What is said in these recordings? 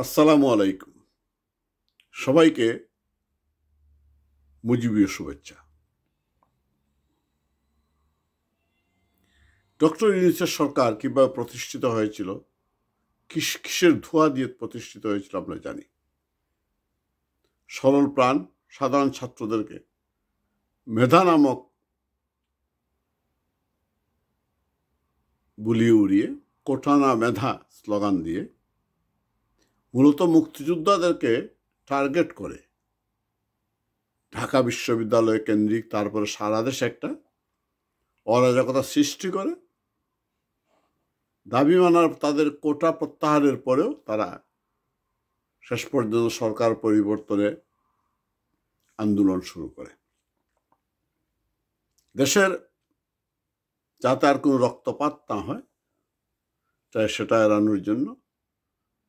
আসসালামু আলাইকুম। সবাইকে মুজিবীয় শুভেচ্ছা। ডক্টর ইউনূসের সরকার কিভাবে প্রতিষ্ঠিত হয়েছিল, কিসের ধোঁয়া দিয়ে প্রতিষ্ঠিত হয়েছিল আমরা জানি। সরল প্রাণ সাধারণ ছাত্রদেরকে মেধা নামক বুলিয়ে উড়িয়ে কোঠা না মেধা স্লোগান দিয়ে মূলত মুক্তিযোদ্ধাদেরকে টার্গেট করে ঢাকা বিশ্ববিদ্যালয় কেন্দ্রিক, তারপরে সারা দেশে একটা অরাজকতা সৃষ্টি করে দাবি মানার তাদের কোটা প্রত্যাহারের পরেও তারা শেষ পর্যন্ত সরকার পরিবর্তনে আন্দোলন শুরু করে। দেশের যাতে আর কোনো রক্তপাত না হয় তাই সেটা এড়ানোর জন্য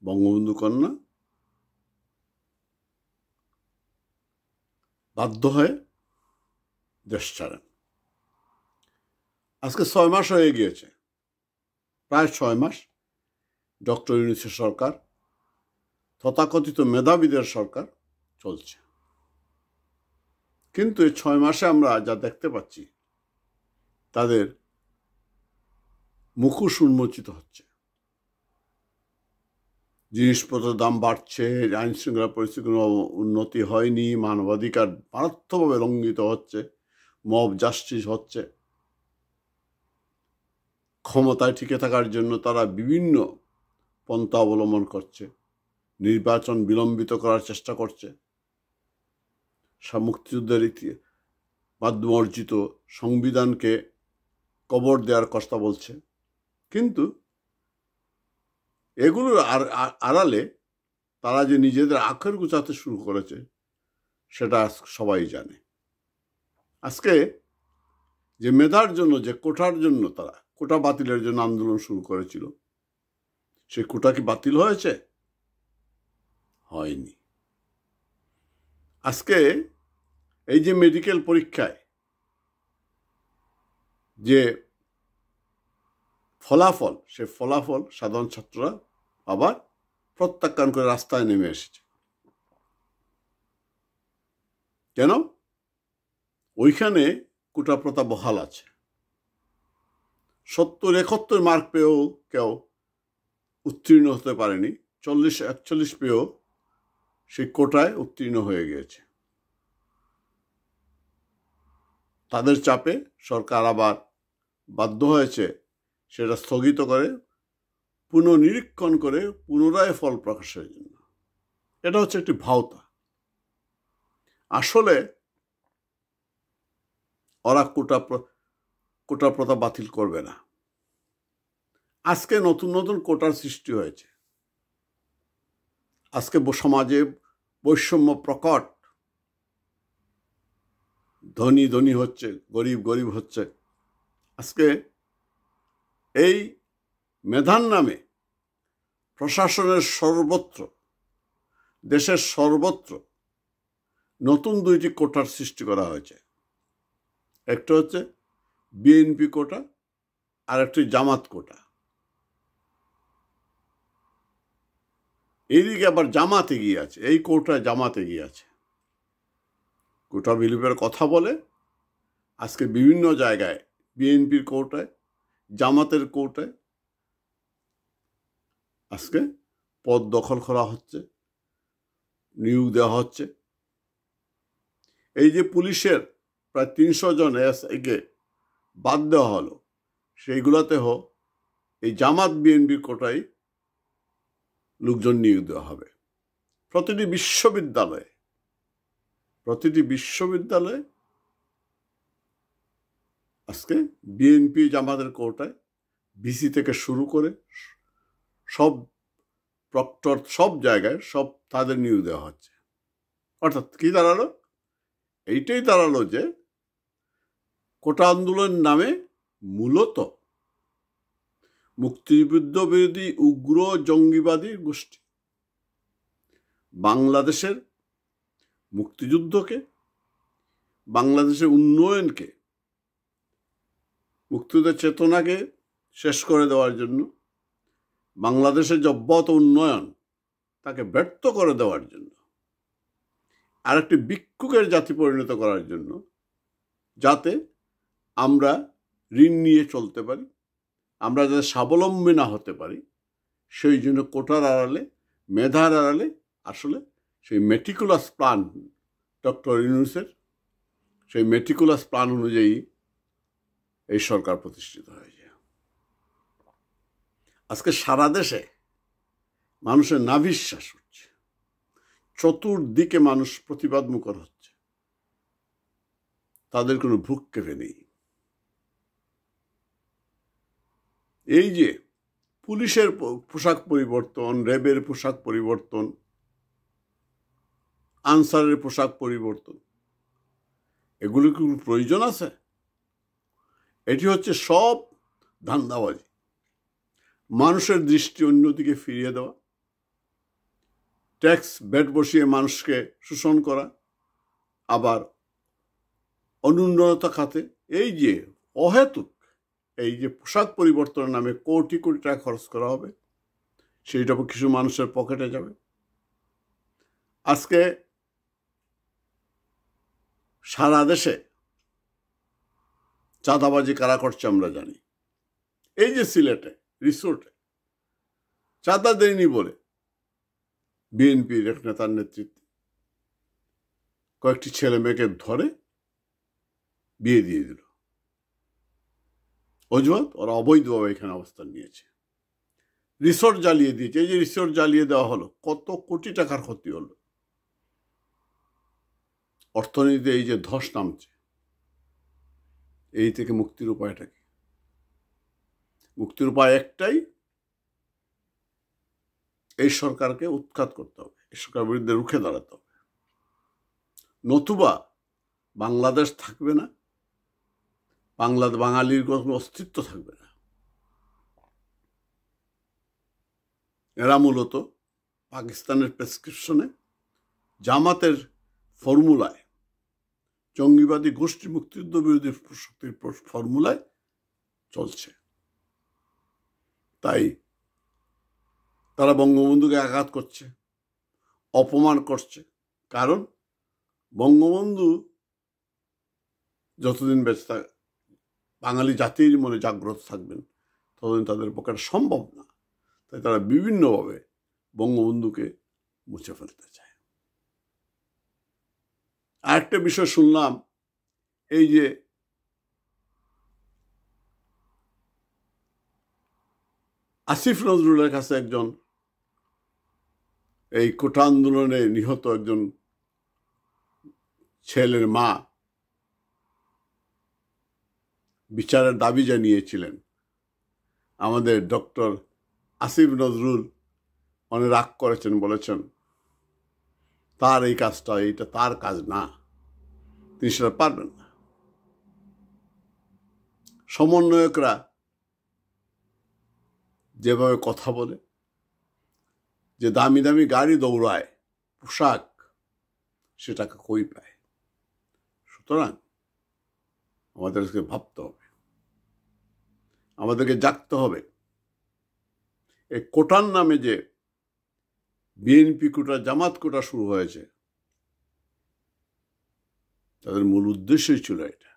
বঙ্গবন্ধু কন্যা বাধ্য হয়ে দেশ ছাড়েন। আজকে 6 মাস হয়ে গিয়েছে, প্রায় 6 মাস ডক্টর ইউনূসের সরকার, তথাকথিত মেধাবীদের সরকার চলছে। কিন্তু এই 6 মাসে আমরা যা দেখতে পাচ্ছি তাদের মুখোশ উন্মোচিত হচ্ছে। জিনিসপত্রের দাম বাড়ছে, আইন শৃঙ্খলা পরিস্থিতির উন্নতি হয়নি, মানবাধিকার মারাত্মকভাবে লঙ্ঘিত হচ্ছে, মব জাস্টিস হচ্ছে। ক্ষমতায় টিকে থাকার জন্য তারা বিভিন্ন পন্থা অবলম্বন করছে, নির্বাচন বিলম্বিত করার চেষ্টা করছে, মুক্তিযুদ্ধের মাধ্যমে অর্জিত সংবিধানকে কবর দেওয়ার কথা বলছে। কিন্তু এগুলোর আড়ালে তারা যে নিজেদের আখের গুছাতে শুরু করেছে সেটা সবাই জানে। আজকে যে মেধার জন্য, যে কোটার জন্য তারা কোটা বাতিলের জন্য আন্দোলন শুরু করেছিল, সেই কোটা কি বাতিল হয়েছে? হয়নি। আজকে এই যে মেডিকেল পরীক্ষায় যে ফলাফল, সে ফলাফল সাধারণ ছাত্ররা আবার প্রত্যাখ্যান করে রাস্তায় নেমে এসেছে। কেন? ওইখানে কোটা প্রথা বহাল আছে। 70-71 মার্ক পেয়েও কেউ উত্তীর্ণ হতে পারেনি, 40-41 পেয়েও সেই কোটায় উত্তীর্ণ হয়ে গিয়েছে। তাদের চাপে সরকার আবার বাধ্য হয়েছে সেটা স্থগিত করে পুনর্নিরীক্ষণ করে পুনরায় ফল প্রকাশের জন্য। এটা হচ্ছে একটি ভাওতা। আসলে ওরা কোটা প্রথা বাতিল করবে না। আজকে নতুন নতুন কোটার সৃষ্টি হয়েছে। আজকে সমাজে বৈষম্য প্রকট। ধনী ধনী হচ্ছে, গরিব গরিব হচ্ছে। আজকে এই মেধার নামে প্রশাসনের সর্বত্র, দেশের সর্বত্র নতুন 2টি কোটার সৃষ্টি করা হয়েছে। একটা হচ্ছে বিএনপি কোটা, আর একটি জামাত কোটা। এইদিকে আবার জামাত এগিয়ে আছে, এই কোটায় জামাত এগিয়ে আছে। কোটা বিলোপের কথা বলে আজকে বিভিন্ন জায়গায় বিএনপির কোটায়, জামাতের কোটায় আজকে পদ দখল করা হচ্ছে, নিয়োগ দেওয়া হচ্ছে। এই যে পুলিশের প্রায় 300 জন এসআইকে বাদ দেওয়া হলো, সেইগুলোতেও এই জামাত বিএনপির কোটায় লোকজন নিয়োগ দেওয়া হবে। প্রতিটি বিশ্ববিদ্যালয়ে আজকে বিএনপি জামাতের কোটায় ভিসি থেকে শুরু করে সব প্রক্টর, সব জায়গায় সব তাদের নিয়োগ দেওয়া হচ্ছে। অর্থাৎ কি দাঁড়ালো? এইটাই দাঁড়ালো যে কোটা আন্দোলন নামে মূলত মুক্তিযুদ্ধ বিরোধী উগ্র জঙ্গিবাদী গোষ্ঠী বাংলাদেশের মুক্তিযুদ্ধকে, বাংলাদেশের উন্নয়নকে, মুক্তিযুদ্ধের চেতনাকে শেষ করে দেওয়ার জন্য, বাংলাদেশের যে অব্যাহত উন্নয়ন তাকে ব্যর্থ করে দেওয়ার জন্য, আর একটি ভিক্ষুকের জাতি পরিণত করার জন্য, যাতে আমরা ঋণ নিয়ে চলতে পারি, আমরা যাতে স্বাবলম্বী না হতে পারি, সেই জন্য কোটার আড়ালে, মেধার আড়ালে আসলে সেই মেটিকুলাস প্ল্যান, ডক্টর ইউনূসের সেই মেটিকুলাস প্ল্যান অনুযায়ী এই সরকার প্রতিষ্ঠিত হয়েছে। আজকে সারা দেশে মানুষের নাভিশ্বাস হচ্ছে, চতুর্দিকে মানুষ প্রতিবাদ মুখর হচ্ছে, তাদের কোনো ভ্রুক্ষেপে নেই। এই যে পুলিশের পোশাক পরিবর্তন, র্যাবের পোশাক পরিবর্তন, আনসারের পোশাক পরিবর্তন, এগুলো কি প্রয়োজন আছে? এটি হচ্ছে সব ধান্দাবাজি, মানুষের দৃষ্টি অন্যদিকে ফিরিয়ে দেওয়া, ট্যাক্স ব্যাট বসিয়ে মানুষকে শোষণ করা, আবার অনুন্নত খাতে এই যে অহেতুক এই যে পোশাক পরিবর্তনের নামে কোটি কোটি টাকা খরচ করা হবে, সেইটা কিছু মানুষের পকেটে যাবে। আজকে সারা দেশে চাঁদাবাজি কারা করছে আমরা জানি। এই যে সিলেটে রিসোর্টে চাঁদা দেয়নি বলে বিএনপির এক নেতার নেতৃত্বে কয়েকটি ছেলে মেয়েকে ধরে বিয়ে দিয়ে দিল। অজুহাত ওরা অবৈধভাবে এখানে অবস্থান নিয়েছে, রিসোর্ট জ্বালিয়ে দিয়েছে। এই যে রিসোর্ট জ্বালিয়ে দেওয়া হলো, কত কোটি টাকার ক্ষতি হলো। অর্থনীতিতে এই যে ধস নামছে, এই থেকে মুক্তির উপায়টা কি? মুক্তির উপায় একটাই, এই সরকারকে উৎখাত করতে হবে, এই সরকারের বিরুদ্ধে রুখে দাঁড়াতে হবে, নতুবা বাংলাদেশ থাকবে না, বাঙালির কোনো অস্তিত্ব থাকবে না। এরা মূলত পাকিস্তানের প্রেসক্রিপশনে, জামাতের ফর্মুলায়, জঙ্গিবাদী গোষ্ঠী মুক্তিযুদ্ধ বিরোধী শক্তির ফর্মুলায় চলছে। তাই তারা বঙ্গবন্ধুকে আঘাত করছে, অপমান করছে। কারণ বঙ্গবন্ধু যতদিন বেঁচে থাকে, বাঙালি জাতির মনে জাগ্রত থাকবেন, ততদিন তাদের পক্ষে সম্ভব না। তাই তারা বিভিন্নভাবে বঙ্গবন্ধুকে মুছে ফেলতে চায়। আরেকটা বিষয় শুনলাম, এই যে আসিফ নজরুলের কাছে একজন এই কোটা আন্দোলনে নিহত একজন ছেলের মা বিচারের দাবি জানিয়েছিলেন। আমাদের ডক্টর আসিফ নজরুল অনেক রাগ করেছেন, বলেছেন তার এই কাজটা, এইটা তার কাজ না, তিনি সেটা পারবেন না। সমন্বয়করা যেভাবে কথা বলে, যে দামি দামি গাড়ি দৌড়ায়, পোশাক, সেটাকে কই পায়। সুতরাং আমাদেরকে ভাবতে হবে, আমাদেরকে জাগতে হবে। এই কোটার নামে যে বিএনপি কোটা, জামাত কোটা শুরু হয়েছে, তাদের মূল উদ্দেশ্যই ছিল এটা।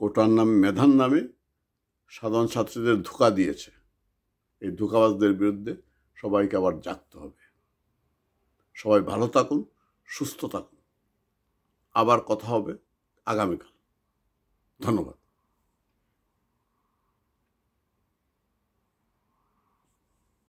কোটার নামে, মেধার নামে সাধারণ ছাত্রীদের ধোঁকা দিয়েছে। এই ধোঁকাবাজদের বিরুদ্ধে সবাইকে আবার জাগতে হবে। সবাই ভালো থাকুন, সুস্থ থাকুন। আবার কথা হবে আগামীকাল। ধন্যবাদ।